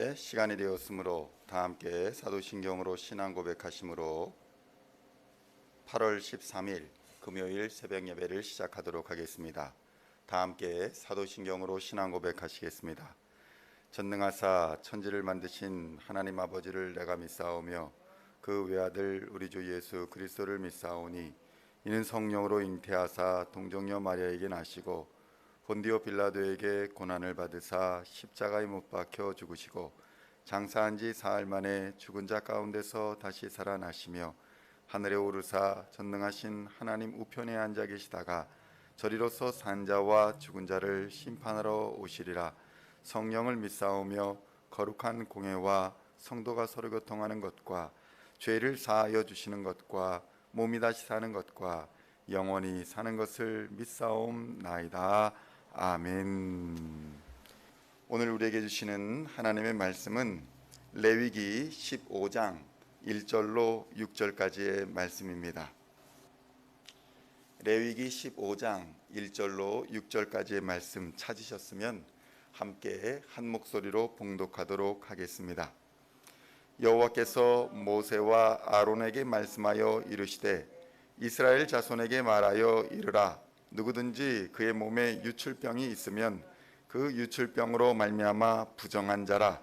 이제 시간이 되었으므로 다 함께 사도신경으로 신앙 고백하심으로 8월 13일 금요일 새벽 예배를 시작하도록 하겠습니다. 다 함께 사도신경으로 신앙 고백하시겠습니다. 전능하사 천지를 만드신 하나님 아버지를 내가 믿사오며 그 외아들 우리 주 예수 그리스도를 믿사오니 이는 성령으로 잉태하사 동정녀 마리아에게 나시고 본디오 빌라도에게 고난을 받으사 십자가에 못 박혀 죽으시고 장사한 지 사흘 만에 죽은 자 가운데서 다시 살아나시며 하늘에 오르사 전능하신 하나님 우편에 앉아 계시다가 저리로서 산 자와 죽은 자를 심판하러 오시리라. 성령을 믿사오며 거룩한 공회와 성도가 서로 교통하는 것과 죄를 사하여 주시는 것과 몸이 다시 사는 것과 영원히 사는 것을 믿사옵나이다. 아멘. 오늘 우리에게 주시는 하나님의 말씀은 레위기 15장 1절로 6절까지의 말씀입니다. 레위기 15장 1절로 6절까지의 말씀 찾으셨으면 함께 한 목소리로 봉독하도록 하겠습니다. 여호와께서 모세와 아론에게 말씀하여 이르시되 이스라엘 자손에게 말하여 이르라. 누구든지 그의 몸에 유출병이 있으면 그 유출병으로 말미암아 부정한 자라.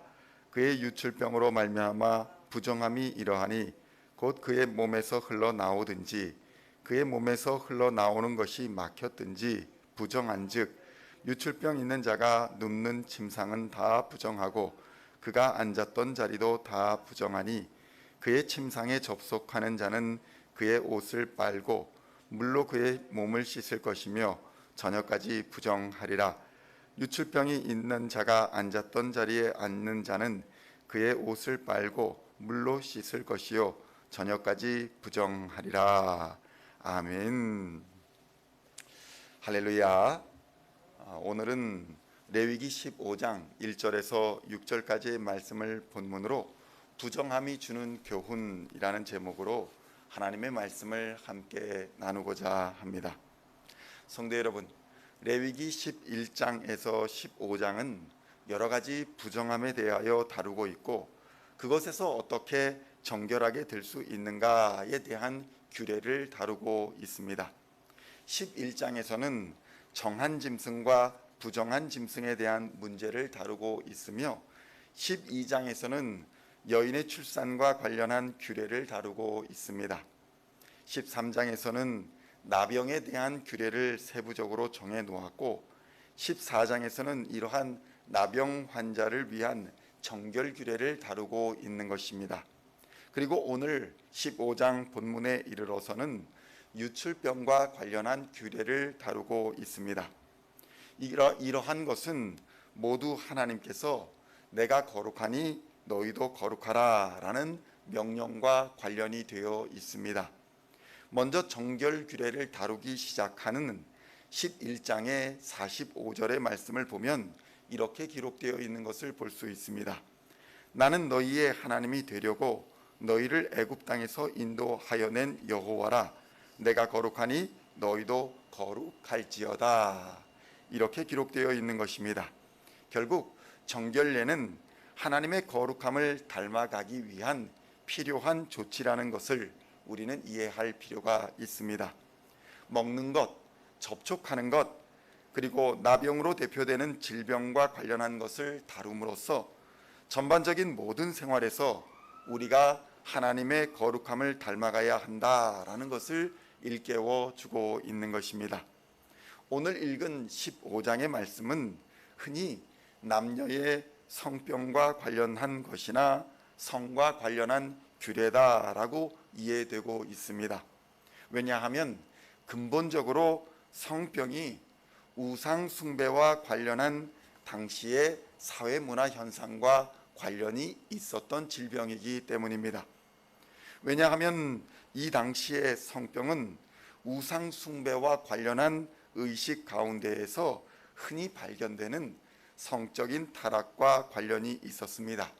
그의 유출병으로 말미암아 부정함이 이러하니 곧 그의 몸에서 흘러나오든지 그의 몸에서 흘러나오는 것이 막혔든지 부정한즉 유출병 있는 자가 눕는 침상은 다 부정하고 그가 앉았던 자리도 다 부정하니 그의 침상에 접속하는 자는 그의 옷을 빨고 물로 그의 몸을 씻을 것이며 저녁까지 부정하리라. 유출병이 있는 자가 앉았던 자리에 앉는 자는 그의 옷을 빨고 물로 씻을 것이요 저녁까지 부정하리라. 아멘. 할렐루야. 오늘은 레위기 15장 1절에서 6절까지의 말씀을 본문으로 부정함이 주는 교훈이라는 제목으로 하나님의 말씀을 함께 나누고자 합니다. 성도 여러분, 레위기 11장에서 15장은 여러 가지 부정함에 대하여 다루고 있고 그것에서 어떻게 정결하게 될 수 있는가에 대한 규례를 다루고 있습니다. 11장에서는 정한 짐승과 부정한 짐승에 대한 문제를 다루고 있으며 12장에서는 여인의 출산과 관련한 규례를 다루고 있습니다. 13장에서는 나병에 대한 규례를 세부적으로 정해 놓았고 14장에서는 이러한 나병 환자를 위한 정결 규례를 다루고 있는 것입니다. 그리고 오늘 15장 본문에 이르러서는 유출병과 관련한 규례를 다루고 있습니다. 이러한 것은 모두 하나님께서 내가 거룩하니 너희도 거룩하라 라는 명령과 관련이 되어 있습니다. 먼저 정결 규례를 다루기 시작하는 11장의 45절의 말씀을 보면 이렇게 기록되어 있는 것을 볼 수 있습니다. 나는 너희의 하나님이 되려고 너희를 애굽 땅에서 인도하여 낸 여호와라. 내가 거룩하니 너희도 거룩할지어다. 이렇게 기록되어 있는 것입니다. 결국 정결례는 하나님의 거룩함을 닮아가기 위한 필요한 조치라는 것을 우리는 이해할 필요가 있습니다. 먹는 것, 접촉하는 것, 그리고 나병으로 대표되는 질병과 관련한 것을 다룸으로써 전반적인 모든 생활에서 우리가 하나님의 거룩함을 닮아가야 한다라는 것을 일깨워 주고 있는 것입니다. 오늘 읽은 15장의 말씀은 흔히 남녀의 성병과 관련한 것이나 성과 관련한 규례다라고 이해되고 있습니다. 왜냐하면 근본적으로 성병이 우상 숭배와 관련한 당시의 사회 문화 현상과 관련이 있었던 질병이기 때문입니다. 왜냐하면 이 당시의 성병은 우상 숭배와 관련한 의식 가운데에서 흔히 발견되는 성적인 타락과 관련이 있었습니다.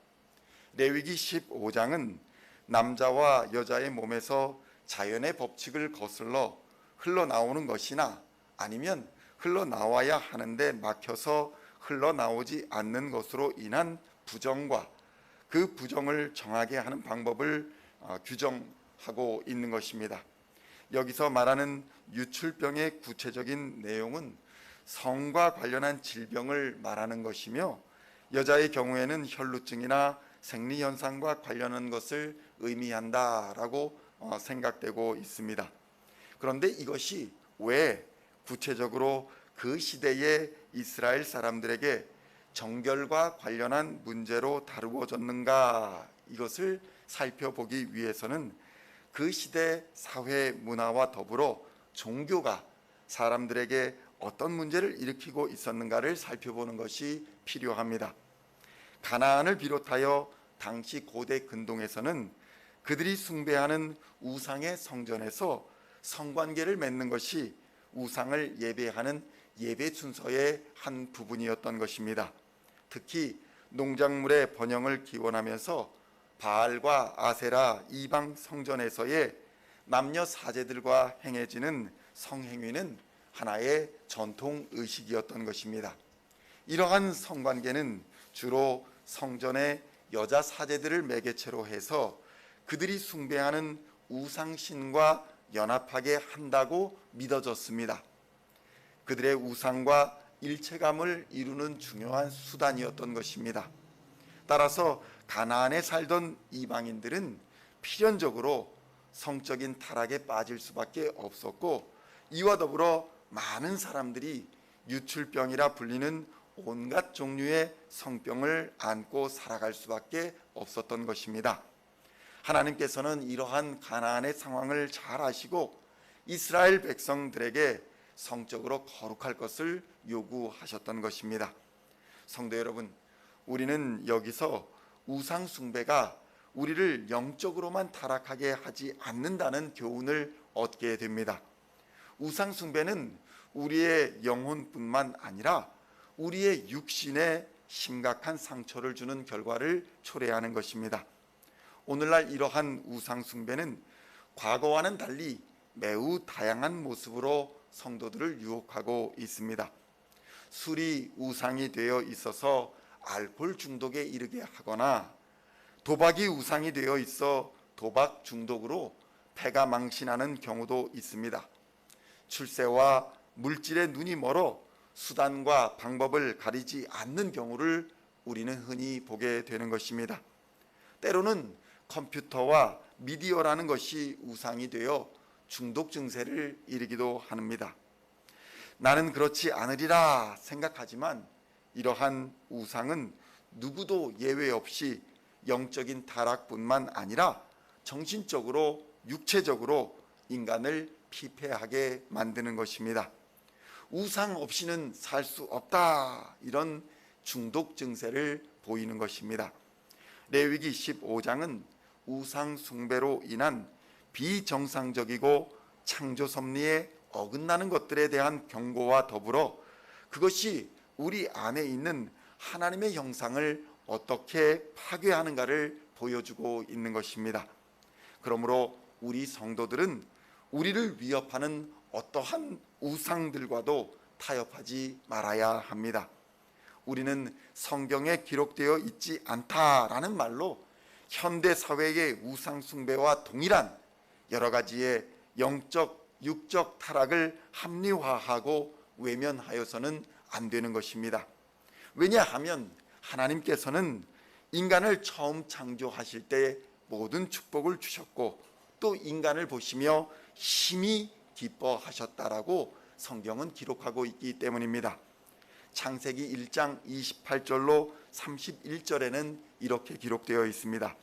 레위기 15장은 남자와 여자의 몸에서 자연의 법칙을 거슬러 흘러나오는 것이나 아니면 흘러나와야 하는데 막혀서 흘러나오지 않는 것으로 인한 부정과 그 부정을 정하게 하는 방법을 규정하고 있는 것입니다. 여기서 말하는 유출병의 구체적인 내용은 성과 관련한 질병을 말하는 것이며, 여자의 경우에는 혈루증이나 생리현상과 관련한 것을 의미한다라고 생각되고 있습니다. 그런데 이것이 왜 구체적으로 그 시대의 이스라엘 사람들에게 정결과 관련한 문제로 다루어졌는가, 이것을 살펴보기 위해서는 그 시대 사회 문화와 더불어 종교가 사람들에게 어떤 문제를 일으키고 있었는가를 살펴보는 것이 필요합니다. 가나안을 비롯하여 당시 고대 근동에서는 그들이 숭배하는 우상의 성전에서 성관계를 맺는 것이 우상을 예배하는 예배 순서의 한 부분이었던 것입니다. 특히 농작물의 번영을 기원하면서 바알과 아세라 이방 성전에서의 남녀 사제들과 행해지는 성행위는 하나의 전통 의식이었던 것입니다. 이러한 성관계는 주로 성전의 여자 사제들을 매개체로 해서 그들이 숭배하는 우상신과 연합하게 한다고 믿어졌습니다. 그들의 우상과 일체감을 이루는 중요한 수단이었던 것입니다. 따라서 가나안에 살던 이방인들은 필연적으로 성적인 타락에 빠질 수밖에 없었고, 이와 더불어 많은 사람들이 유출병이라 불리는 온갖 종류의 성병을 안고 살아갈 수밖에 없었던 것입니다. 하나님께서는 이러한 가나안의 상황을 잘 아시고 이스라엘 백성들에게 성적으로 거룩할 것을 요구하셨던 것입니다. 성도 여러분, 우리는 여기서 우상 숭배가 우리를 영적으로만 타락하게 하지 않는다는 교훈을 얻게 됩니다. 우상 숭배는 우리의 영혼뿐만 아니라 우리의 육신에 심각한 상처를 주는 결과를 초래하는 것입니다. 오늘날 이러한 우상 숭배는 과거와는 달리 매우 다양한 모습으로 성도들을 유혹하고 있습니다. 술이 우상이 되어 있어서 알코올 중독에 이르게 하거나, 도박이 우상이 되어 있어 도박 중독으로 패가 망신하는 경우도 있습니다. 출세와 물질에 눈이 멀어 수단과 방법을 가리지 않는 경우를 우리는 흔히 보게 되는 것입니다. 때로는 컴퓨터와 미디어라는 것이 우상이 되어 중독 증세를 일으키기도 합니다. 나는 그렇지 않으리라 생각하지만 이러한 우상은 누구도 예외 없이 영적인 타락뿐만 아니라 정신적으로, 육체적으로 인간을 피폐하게 만드는 것입니다. 우상 없이는 살 수 없다, 이런 중독 증세를 보이는 것입니다. 레위기 15장은 우상 숭배로 인한 비정상적이고 창조 섭리에 어긋나는 것들에 대한 경고와 더불어 그것이 우리 안에 있는 하나님의 형상을 어떻게 파괴하는가를 보여주고 있는 것입니다. 그러므로 우리 성도들은 우리를 위협하는 어떠한 우상들과도 타협하지 말아야 합니다. 우리는 성경에 기록되어 있지 않다라는 말로 현대 사회의 우상 숭배와 동일한 여러 가지의 영적, 육적 타락을 합리화하고 외면하여서는 안 되는 것입니다. 왜냐하면 하나님께서는 인간을 처음 창조하실 때 모든 축복을 주셨고 또 인간을 보시며 심히 기뻐하셨다라고 성경은 기록하고 있기 때문입니다. 창세기 1장 28절로 31절에는 이렇게 기록되어 있습니다.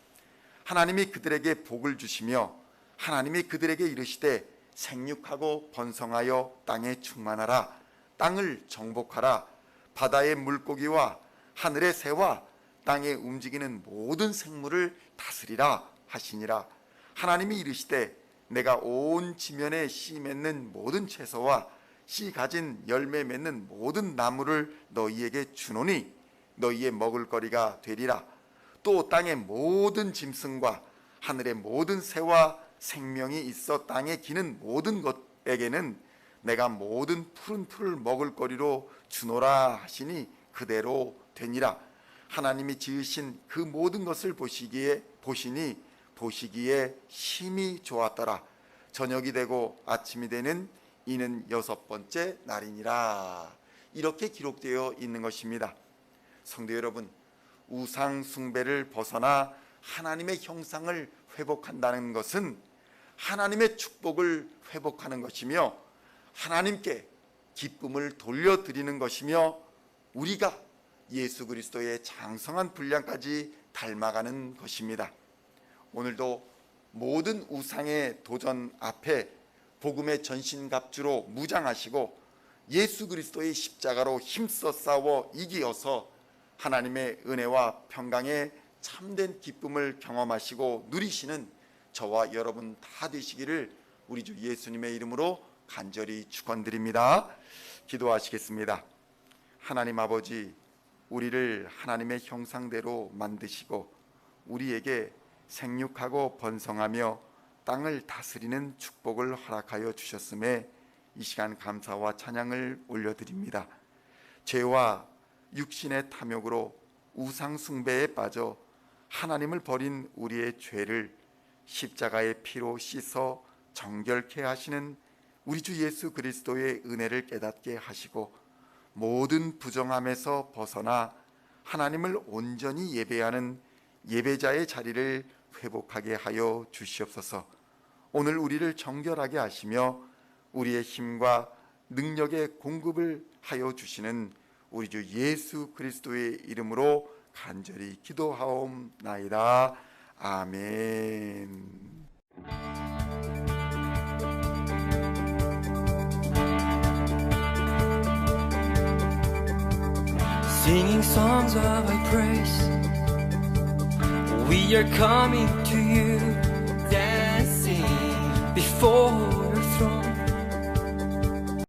하나님이 그들에게 복을 주시며 하나님이 그들에게 이르시되 생육하고 번성하여 땅에 충만하라. 땅을 정복하라. 바다의 물고기와 하늘의 새와 땅에 움직이는 모든 생물을 다스리라 하시니라. 하나님이 이르시되 내가 온 지면에 씨 맺는 모든 채소와 씨 가진 열매 맺는 모든 나무를 너희에게 주노니 너희의 먹을거리가 되리라. 또 땅의 모든 짐승과 하늘의 모든 새와 생명이 있어 땅에 기는 모든 것에게는 내가 모든 푸른 풀을 먹을거리로 주노라 하시니 그대로 되니라. 하나님이 지으신 그 모든 것을 보시니 심히 좋았더라. 저녁이 되고 아침이 되는 이는 6번째 날이니라. 이렇게 기록되어 있는 것입니다. 성도 여러분, 우상 숭배를 벗어나 하나님의 형상을 회복한다는 것은 하나님의 축복을 회복하는 것이며 하나님께 기쁨을 돌려드리는 것이며 우리가 예수 그리스도의 장성한 분량까지 닮아가는 것입니다. 오늘도 모든 우상의 도전 앞에 복음의 전신갑주로 무장하시고 예수 그리스도의 십자가로 힘써 싸워 이기어서 하나님의 은혜와 평강의 참된 기쁨을 경험하시고 누리시는 저와 여러분 다 되시기를 우리 주 예수님의 이름으로 간절히 축원드립니다. 기도하시겠습니다. 하나님 아버지, 우리를 하나님의 형상대로 만드시고 우리에게 생육하고 번성하며 땅을 다스리는 축복을 허락하여 주셨음에 이 시간 감사와 찬양을 올려드립니다. 죄와 육신의 탐욕으로 우상 숭배에 빠져 하나님을 버린 우리의 죄를 십자가의 피로 씻어 정결케 하시는 우리 주 예수 그리스도의 은혜를 깨닫게 하시고 모든 부정함에서 벗어나 하나님을 온전히 예배하는 예배자의 자리를 회복하게 하여 주시옵소서. 오늘 우리를 정결하게 하시며 우리의 힘과 능력의 공급을 하여 주시는 우리 주 예수 그리스도의 이름으로 간절히 기도하옵나이다. 아멘. Singing songs of thy praise, we are coming to you, dancing before